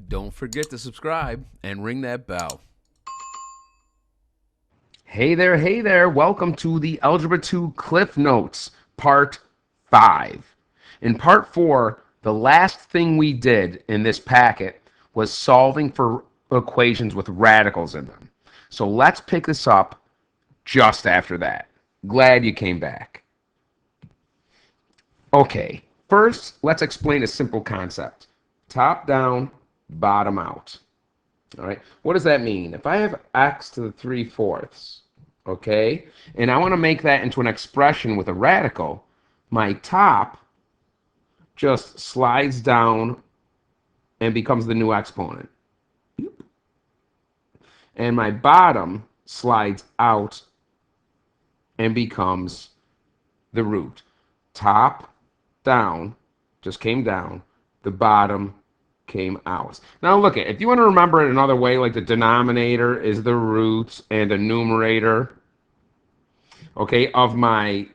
Don't forget to subscribe and ring that bell. Hey there. Welcome to the Algebra 2 Cliff Notes, Part 5. In Part 4, the last thing we did in this packet was solving for equations with radicals in them. So let's pick this up just after that. Glad you came back. Okay, first, let's explain a simple concept. Top down, bottom out. All right, what does that mean? If I have x to the 3/4, okay, and I want to make that into an expression with a radical, my top just slides down and becomes the new exponent. And my bottom slides out and becomes the root. Top down just came down, the bottom came out. Now look at, if you want to remember it another way, like the denominator is the root and the numerator, okay, of my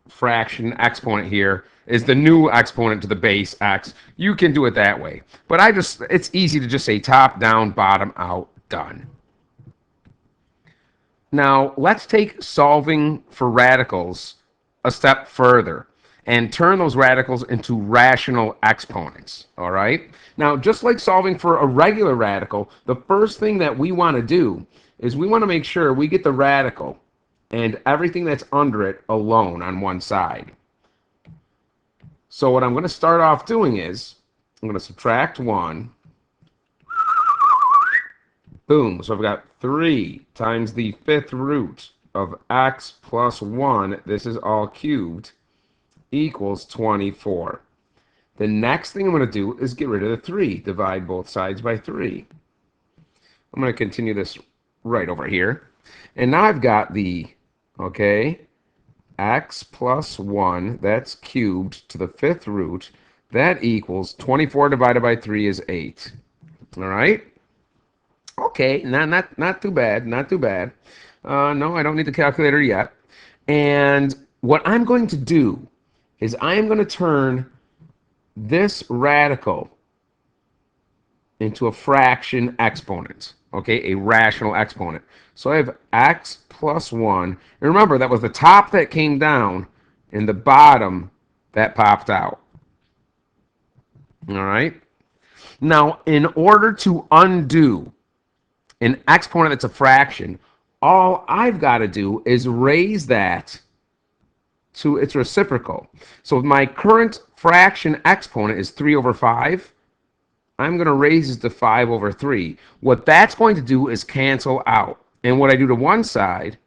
fraction exponent here is the new exponent to the base x. You can do it that way. But it's easy to just say top down, bottom out, done. Now, let's take solving for radicals a step further and turn those radicals into rational exponents, all right? Now, just like solving for a regular radical, the first thing that we want to do is we want to make sure we get the radical and everything that's under it alone on one side. So what I'm going to start off doing is I'm going to subtract 1. Boom. So I've got 3 times the 5th root of x plus 1, this is all cubed, equals 24. The next thing I'm going to do is get rid of the 3. Divide both sides by 3. I'm going to continue this right over here. And now I've got the, okay, x plus 1, that's cubed to the 5th root. That equals 24 divided by 3 is 8. All right? Okay, not too bad, not too bad. No, I don't need the calculator yet. And what I'm going to do is I am going to turn this radical into a fraction exponent, okay, a rational exponent. So I have x plus 1. And remember, that was the top that came down and the bottom that popped out. All right? Now, in order to undo an exponent that's a fraction, all I've got to do is raise that to its reciprocal. So my current fraction exponent is 3 over 5. I'm going to raise it to 5 over 3. What that's going to do is cancel out. And what I do to one side,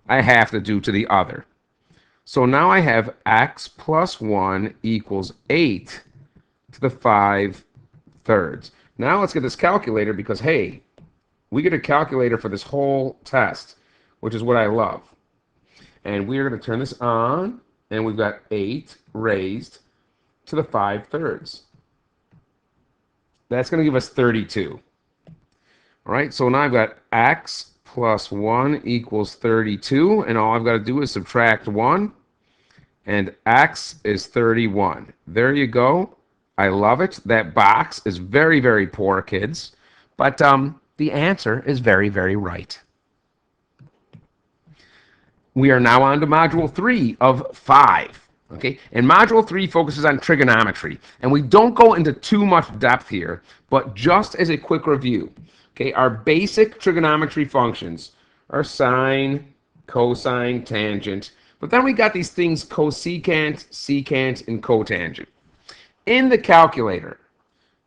I have to do to the other. So now I have x plus 1 equals 8 to the 5/3. Now let's get this calculator because, hey, we get a calculator for this whole test, which is what I love. And we're going to turn this on, and we've got 8 raised to the 5/3. That's going to give us 32. All right, so now I've got x plus 1 equals 32, and all I've got to do is subtract 1, and x is 31. There you go. I love it. That box is very, very poor, kids, but the answer is very, very right. We are now on to Module 3 of 5. Okay, and Module 3 focuses on trigonometry, and we don't go into too much depth here, but just as a quick review, okay, our basic trigonometry functions are sine, cosine, tangent, but then we got these things cosecant, secant, and cotangent. In the calculator,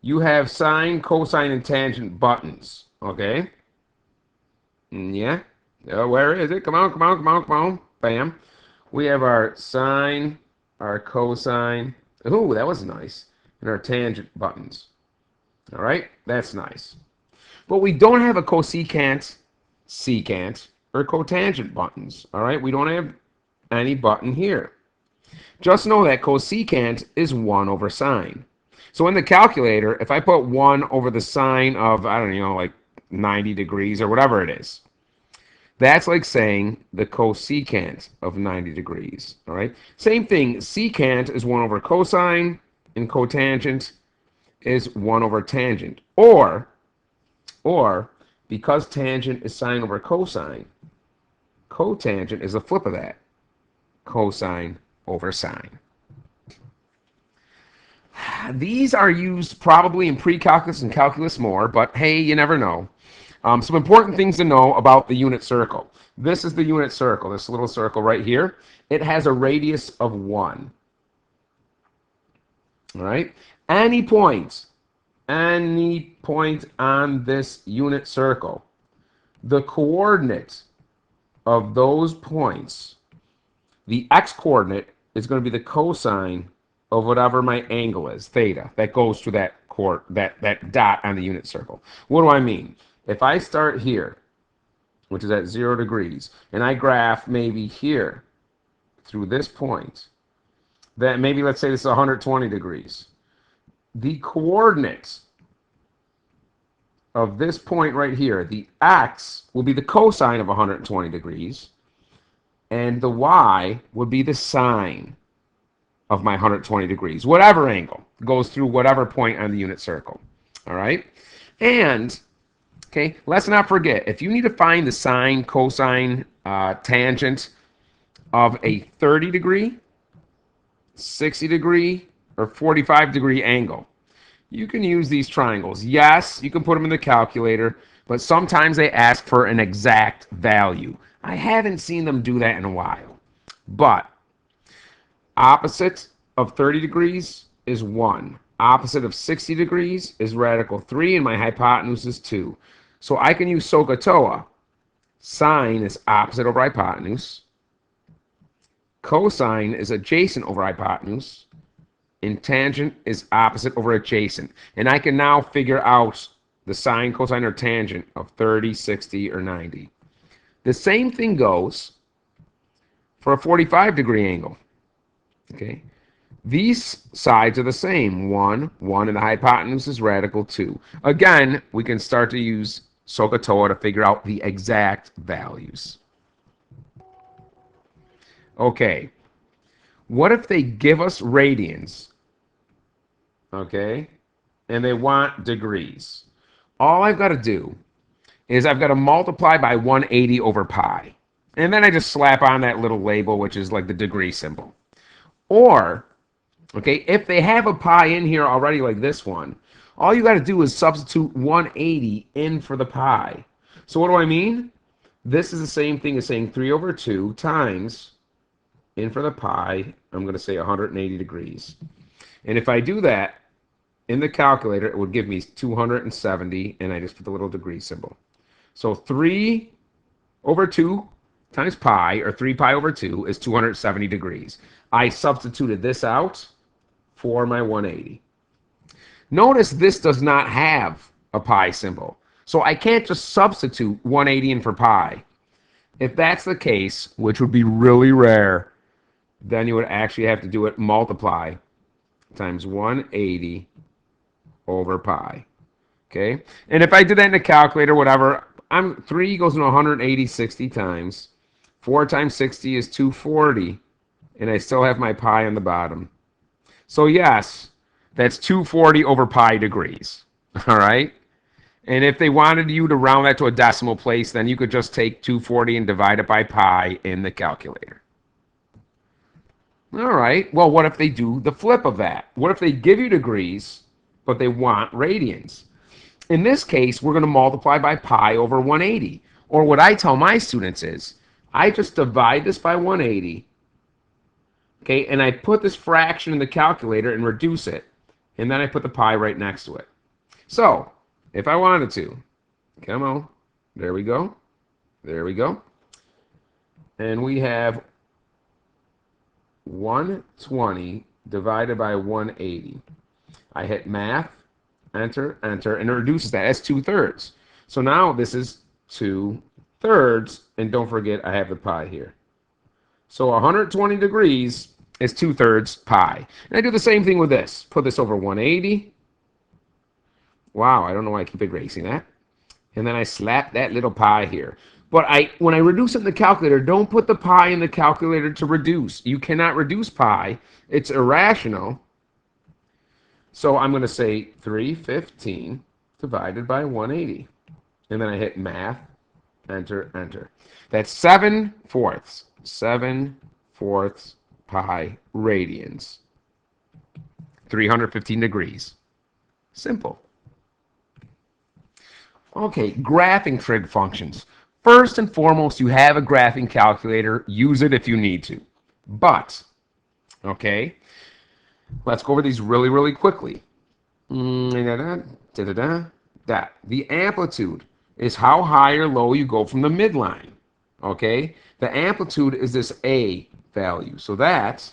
you have sine, cosine, and tangent buttons, okay? Yeah, where is it? Come on, come on, come on, come on. Bam. We have our sine, our cosine. Ooh, that was nice. And our tangent buttons. All right, that's nice. But we don't have a cosecant, secant, or cotangent buttons. All right, we don't have any button here. Just know that cosecant is 1 over sine. So in the calculator, if I put 1 over the sine of, I don't know, like 90 degrees or whatever it is, that's like saying the cosecant of 90 degrees, all right? Same thing, secant is 1 over cosine, and cotangent is 1 over tangent. Or because tangent is sine over cosine, cotangent is the flip of that. Cosine over sine. These are used probably in pre-calculus and calculus more, but hey, you never know. Some important things to know about the unit circle. This is the unit circle, this little circle right here. It has a radius of 1. All right? Any point on this unit circle, the coordinate of those points, the x-coordinate is going to be the cosine of whatever my angle is, theta, that goes to that dot on the unit circle. What do I mean? If I start here, which is at 0 degrees, and I graph maybe here through this point, then maybe let's say this is 120 degrees. The coordinates of this point right here, the x will be the cosine of 120 degrees, and the y would be the sine of my 120 degrees. Whatever angle goes through whatever point on the unit circle. All right? And, okay, let's not forget, if you need to find the sine, cosine, tangent of a 30 degree, 60 degree, or 45 degree angle, you can use these triangles. Yes, you can put them in the calculator, but sometimes they ask for an exact value. I haven't seen them do that in a while. But opposite of 30 degrees is 1. Opposite of 60 degrees is radical 3, and my hypotenuse is 2. So I can use SOHCAHTOA. Sine is opposite over hypotenuse. Cosine is adjacent over hypotenuse. And tangent is opposite over adjacent. And I can now figure out the sine, cosine, or tangent of 30, 60, or 90. The same thing goes for a 45 degree angle. Okay, these sides are the same. 1, and the hypotenuse is radical 2. Again, we can start to use SOHCAHTOA to figure out the exact values. Okay, what if they give us radians, okay, and they want degrees? All I've got to do is I've got to multiply by 180 over pi. And then I just slap on that little label, which is like the degree symbol. Or, okay, if they have a pi in here already like this one, all you got to do is substitute 180 in for the pi. So what do I mean? This is the same thing as saying 3 over 2 times, in for the pi, I'm going to say 180 degrees. And if I do that in the calculator, it would give me 270, and I just put the little degree symbol. So 3 over 2 times pi, or 3 pi over 2, is 270 degrees. I substituted this out for my 180. Notice this does not have a pi symbol. So I can't just substitute 180 in for pi. If that's the case, which would be really rare, then you would actually have to do it multiply times 180 over pi. Okay? And if I did that in a calculator, whatever, 3 goes into 180 60 times. 4 times 60 is 240. And I still have my pi on the bottom. So yes, that's 240 over pi degrees. All right? And if they wanted you to round that to a decimal place, then you could just take 240 and divide it by pi in the calculator. All right, well, what if they do the flip of that? What if they give you degrees, but they want radians? In this case, we're going to multiply by pi over 180. Or what I tell my students is, I just divide this by 180, okay, and I put this fraction in the calculator and reduce it, and then I put the pi right next to it. So, if I wanted to, come on, there we go, and we have 120 divided by 180. I hit math, enter, and it reduces that. That's 2/3. So now this is 2/3, and don't forget I have the pi here. So 120 degrees is 2/3 pi. And I do the same thing with this. Put this over 180. Wow, I don't know why I keep erasing that. And then I slap that little pi here. But when I reduce it in the calculator, don't put the pi in the calculator to reduce. You cannot reduce pi. It's irrational. So I'm going to say 315 divided by 180. And then I hit math, enter, enter. That's 7/4. 7/4 pi radians. 315 degrees. Simple. Okay, graphing trig functions. First and foremost, you have a graphing calculator. Use it if you need to. But, okay, let's go over these really, really quickly. That. The amplitude is how high or low you go from the midline. Okay? The amplitude is this A value. So that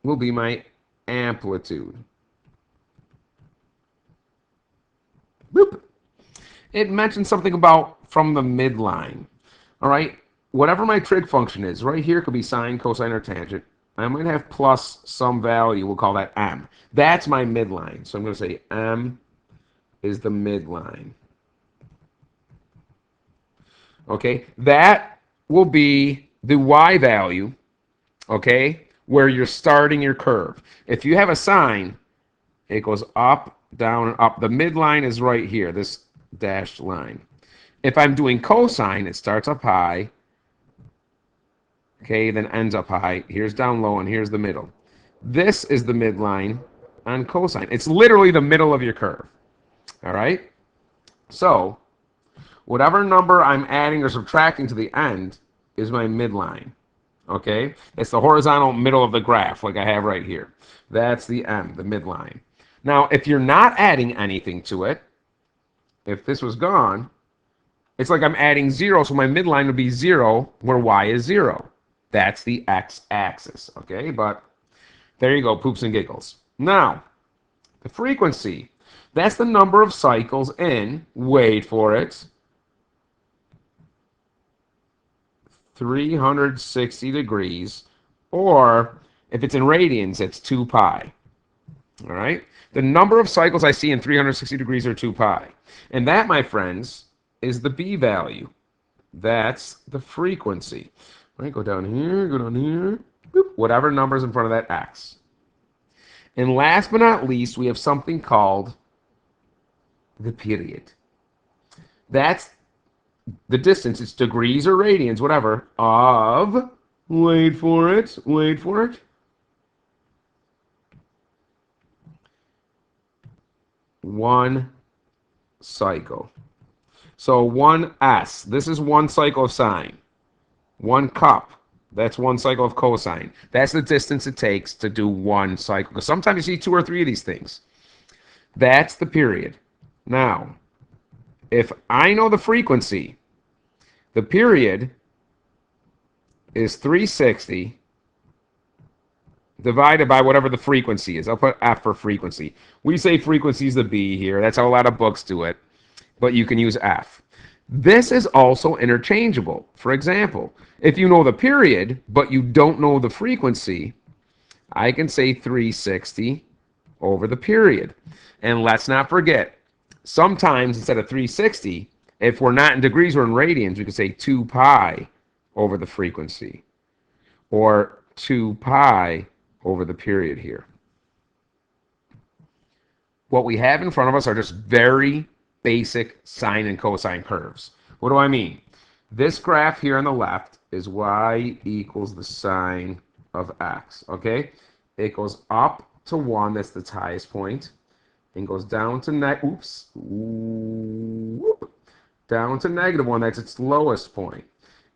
will be my amplitude. Boop. It mentions something about from the midline. All right? Whatever my trig function is, right here could be sine, cosine, or tangent. I might have plus some value. We'll call that m. That's my midline. So I'm going to say m is the midline. Okay? That will be the y value, okay, where you're starting your curve. If you have a sine, it goes up, down, and up. The midline is right here, this dashed line. If I'm doing cosine, it starts up high, okay, then ends up high. Here's down low, and here's the middle. This is the midline on cosine. It's literally the middle of your curve. All right? So, whatever number I'm adding or subtracting to the end is my midline. Okay? It's the horizontal middle of the graph, like I have right here. That's the m, the midline. Now, if you're not adding anything to it, if this was gone, it's like I'm adding 0, so my midline would be 0, where y is 0. That's the x-axis, okay? But there you go, poops and giggles. Now, the frequency. That's the number of cycles in, wait for it, 360 degrees, or if it's in radians, it's 2 pi. All right? The number of cycles I see in 360 degrees are 2 pi. And that, my friends, is the B value. That's the frequency. All right, go down here, boop, whatever number's in front of that x. And last but not least, we have something called the period. That's the distance. It's degrees or radians, whatever, of, wait for it, 1 cycle. So 1s, this is 1 cycle of sine. 1 cup, that's 1 cycle of cosine. That's the distance it takes to do 1 cycle. Because sometimes you see 2 or 3 of these things. That's the period. Now, if I know the frequency, the period is 360 divided by whatever the frequency is. I'll put F for frequency. We say frequency is the B here. That's how a lot of books do it. But you can use F. This is also interchangeable. For example, if you know the period, but you don't know the frequency, I can say 360 over the period. And let's not forget, sometimes instead of 360, if we're not in degrees, we're in radians, we can say 2 pi over the frequency. Or 2 pi over the period here. What we have in front of us are just very basic sine and cosine curves. What do I mean? This graph here on the left is y equals the sine of x, okay? It goes up to 1, that's the highest point, and goes down to down to -1, that's its lowest point.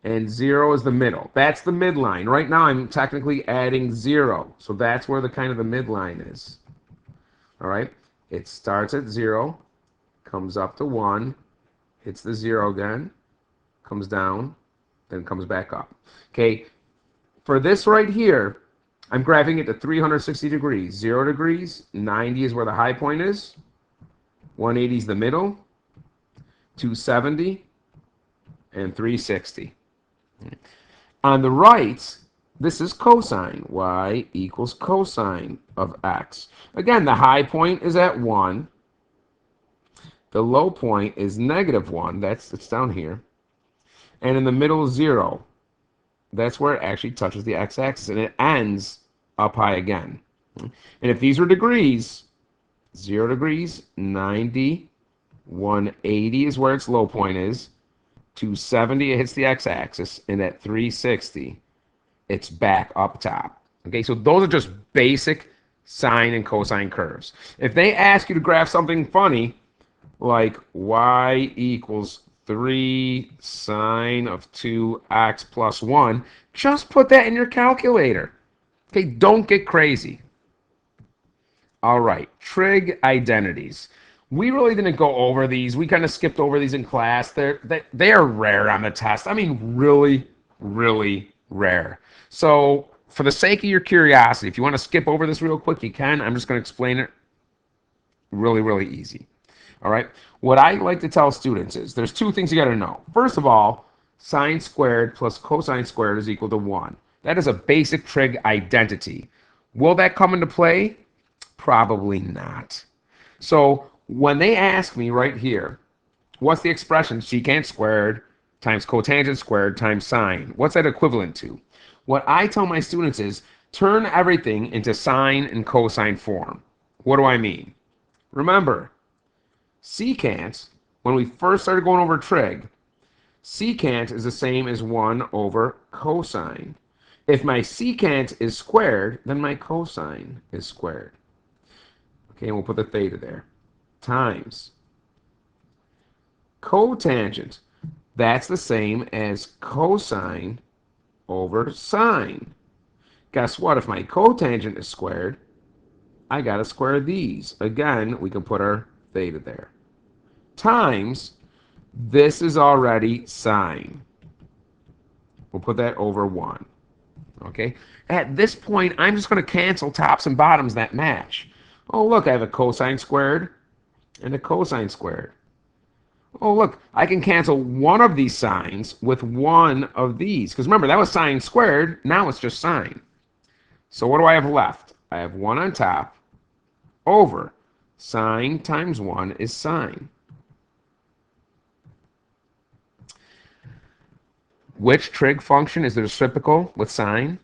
And 0 is the middle. That's the midline. Right now I'm technically adding 0, so that's where the kind of the midline is. All right? It starts at 0, comes up to 1, hits the 0 again, comes down, then comes back up. Okay, for this right here, I'm graphing it to 360 degrees. 0 degrees, 90 is where the high point is, 180 is the middle, 270, and 360. On the right, this is cosine. Y equals cosine of x. Again, the high point is at 1. The low point is -1. It's down here. And in the middle, 0. That's where it actually touches the x-axis, and it ends up high again. And if these are degrees, 0 degrees, 90, 180 is where its low point is, 270 it hits the x-axis, and at 360 it's back up top. Okay, so those are just basic sine and cosine curves. If they ask you to graph something funny, like y equals 3 sine of 2x plus 1, just put that in your calculator. Okay, don't get crazy. All right, trig identities. We really didn't go over these. We kind of skipped over these in class. They are rare on the test. I mean, really, really rare. So for the sake of your curiosity, if you want to skip over this real quick, you can. I'm just going to explain it really, really easy. All right. What I like to tell students is there's two things you got to know. First of all, sine squared plus cosine squared is equal to 1. That is a basic trig identity. Will that come into play? Probably not. So when they ask me right here, what's the expression secant squared times cotangent squared times sine? What's that equivalent to? What I tell my students is turn everything into sine and cosine form. What do I mean? Remember, secant, when we first started going over trig, secant is the same as 1 over cosine. If my secant is squared, then my cosine is squared. Okay, and we'll put the theta there. Times cotangent. That's the same as cosine over sine. Guess what? If my cotangent is squared, I got to square these. Again, we can put our theta there. Times, this is already sine. We'll put that over 1. Okay? At this point, I'm just going to cancel tops and bottoms that match. Oh, look, I have a cosine squared and a cosine squared. Oh, look, I can cancel one of these sines with one of these. Because remember, that was sine squared. Now it's just sine. So what do I have left? I have 1 on top over sine times 1 is sine. Which trig function is the reciprocal with sine?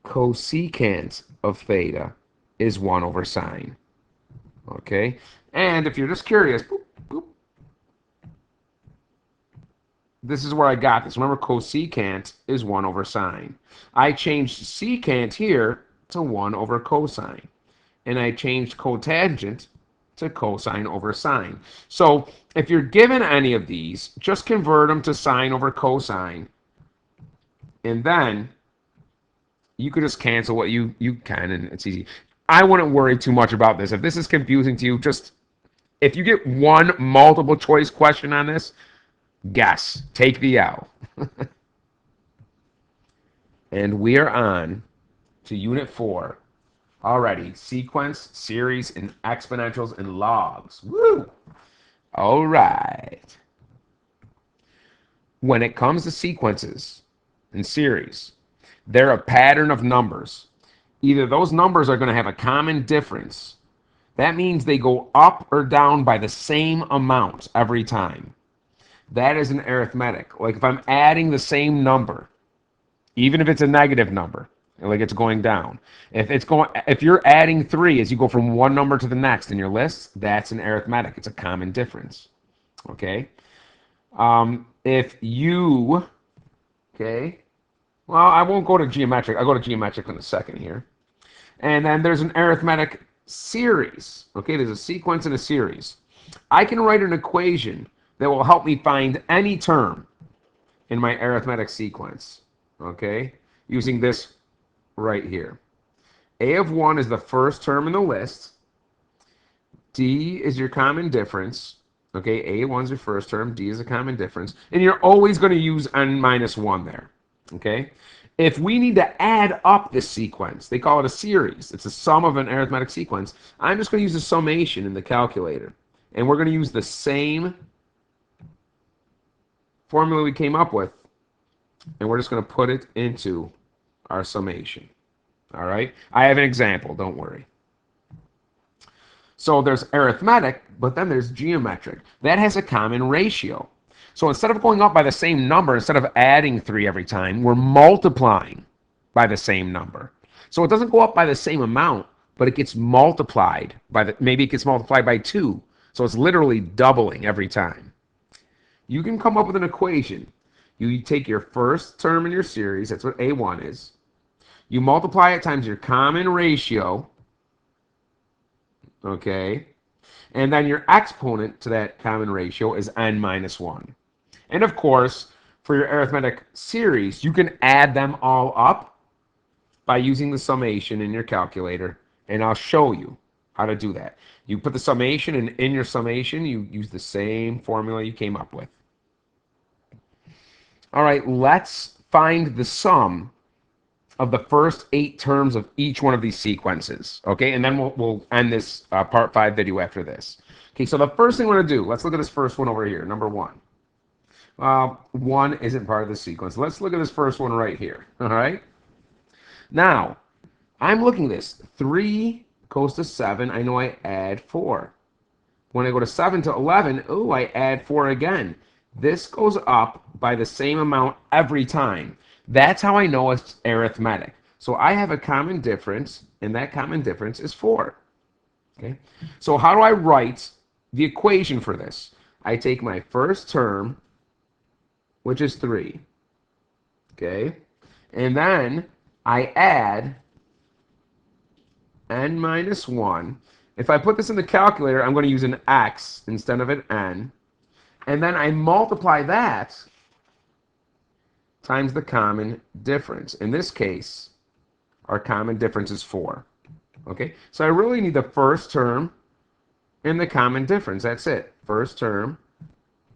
Cosecant of theta is 1 over sine. Okay? And if you're just curious, boop, boop, this is where I got this. Remember, cosecant is 1 over sine. I changed secant here to 1 over cosine. And I changed cotangent to cosine over sine. So if you're given any of these, just convert them to sine over cosine. And then you could just cancel what you can, and it's easy. I wouldn't worry too much about this. If this is confusing to you, just if you get one multiple choice question on this, guess. Take the L. And we are on to Unit 4 already. Sequence, series, and exponentials and logs. Woo! All right. When it comes to sequences and series, they're a pattern of numbers. Either those numbers are going to have a common difference. That means they go up or down by the same amount every time. That is an arithmetic. Like if I'm adding the same number, even if it's a negative number, like it's going down. If you're adding 3 as you go from one number to the next in your list, that's an arithmetic. It's a common difference. Okay? If you, okay, well, I won't go to geometric. I'll go to geometric in a second here. And then there's an arithmetic series. Okay, there's a sequence and a series. I can write an equation that will help me find any term in my arithmetic sequence. Okay, using this right here. A of 1 is the first term in the list. D is your common difference. Okay, A1 is your first term. D is a common difference. And you're always going to use n minus 1 there. Okay? If we need to add up this sequence, they call it a series. It's a sum of an arithmetic sequence. I'm just going to use the summation in the calculator. And we're going to use the same formula we came up with. And we're just going to put it into our summation. All right? I have an example. Don't worry. So there's arithmetic, but then there's geometric. That has a common ratio. So instead of going up by the same number, instead of adding 3 every time, we're multiplying by the same number. So it doesn't go up by the same amount, but it gets multiplied by maybe it gets multiplied by 2. So it's literally doubling every time. You can come up with an equation. You take your first term in your series, that's what A1 is. You multiply it times your common ratio, okay? And then your exponent to that common ratio is n minus 1. And of course, for your arithmetic series, you can add them all up by using the summation in your calculator, and I'll show you how to do that. You put the summation, and in your summation, you use the same formula you came up with. All right, let's find the sum of the first 8 terms of each one of these sequences, okay? And then we'll end this part 5 video after this. Okay, so the first thing we're going to do, let's look at this first one over here, number 1. 1 isn't part of the sequence. Let's look at this first one right here, all right? Now, I'm looking at this. 3 goes to 7. I know I add 4. When I go to 7 to 11, oh, I add 4 again. This goes up by the same amount every time. That's how I know it's arithmetic. So I have a common difference, and that common difference is 4. Okay? So how do I write the equation for this? I take my first term, which is 3. Okay? And then I add n minus 1. If I put this in the calculator, I'm going to use an x instead of an n. And then I multiply that times the common difference. In this case, our common difference is 4. Okay? So I really need the first term and the common difference. That's it. First term,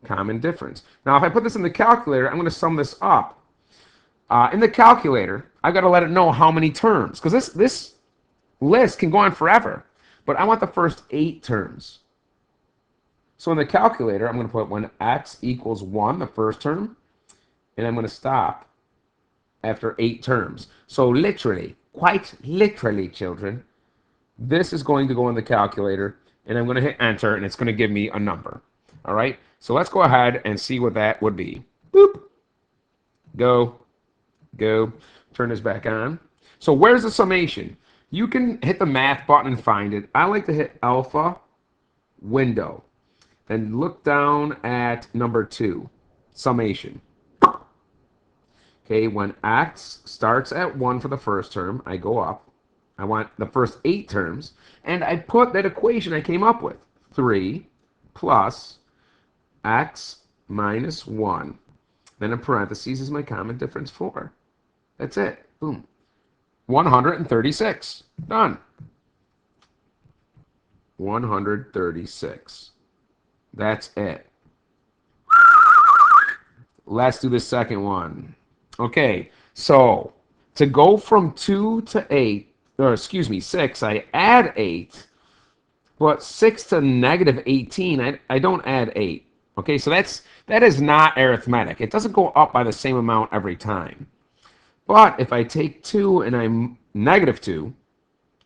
common difference. Now, if I put this in the calculator, I'm going to sum this up. In the calculator, I've got to let it know how many terms, because this list can go on forever. But I want the first 8 terms. So in the calculator, I'm going to put when x equals 1, the first term, and I'm going to stop after 8 terms. So literally, quite literally, children, this is going to go in the calculator, and I'm going to hit enter, and it's going to give me a number. All right? So let's go ahead and see what that would be. Boop. Go. Go. Turn this back on. So where's the summation? You can hit the math button and find it. I like to hit alpha, window, and look down at number 2, summation. Okay, when x starts at 1 for the first term, I go up. I want the first 8 terms, and I put that equation I came up with. 3 plus x minus 1. Then in parentheses is my common difference, 4. That's it. Boom. 136. Done. 136. That's it. Let's do the second one. Okay, so to go from 2 to 8, or excuse me, 6, I add 8, but 6 to negative 18, I don't add 8. Okay, so that is not arithmetic. It doesn't go up by the same amount every time. But if I take 2 and I'm negative 2,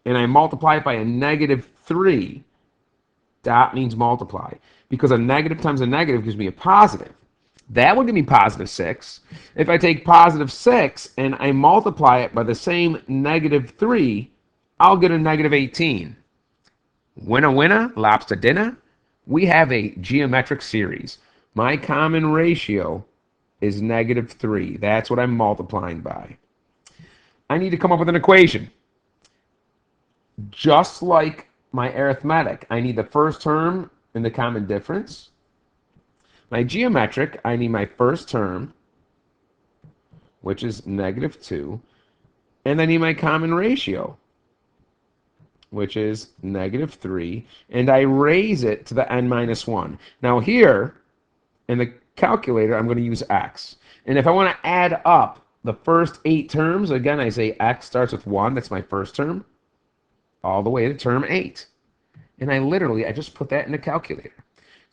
and I multiply it by a negative 3, that means multiply. Because a negative times a negative gives me a positive. That would give me positive 6. If I take positive 6 and I multiply it by the same negative 3, I'll get a negative 18. Winner, winner, lobster dinner. We have a geometric series. My common ratio is negative 3. That's what I'm multiplying by. I need to come up with an equation. Just like my arithmetic, I need the first term and the common difference. My geometric, I need my first term, which is negative 2, and I need my common ratio, which is negative 3, and I raise it to the n minus 1. Now here, in the calculator, I'm going to use x. And if I want to add up the first 8 terms, again, I say x starts with 1, that's my first term, all the way to term 8. And I just put that in the calculator.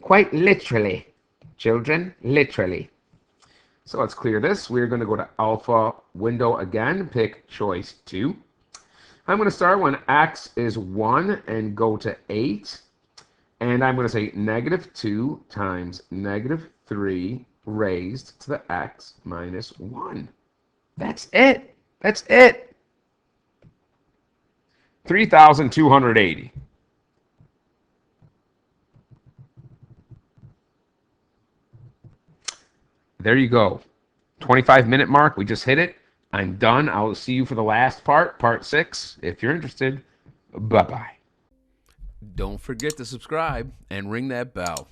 Quite literally. Children, literally. So let's clear this. We're going to go to alpha window again, pick choice 2. I'm going to start when x is 1 and go to 8. And I'm going to say negative 2 times negative 3 raised to the x minus 1. That's it. That's it. 3,280. There you go. 25-minute mark. We just hit it. I'm done. I will see you for the last part, part 6, if you're interested. Bye-bye. Don't forget to subscribe and ring that bell.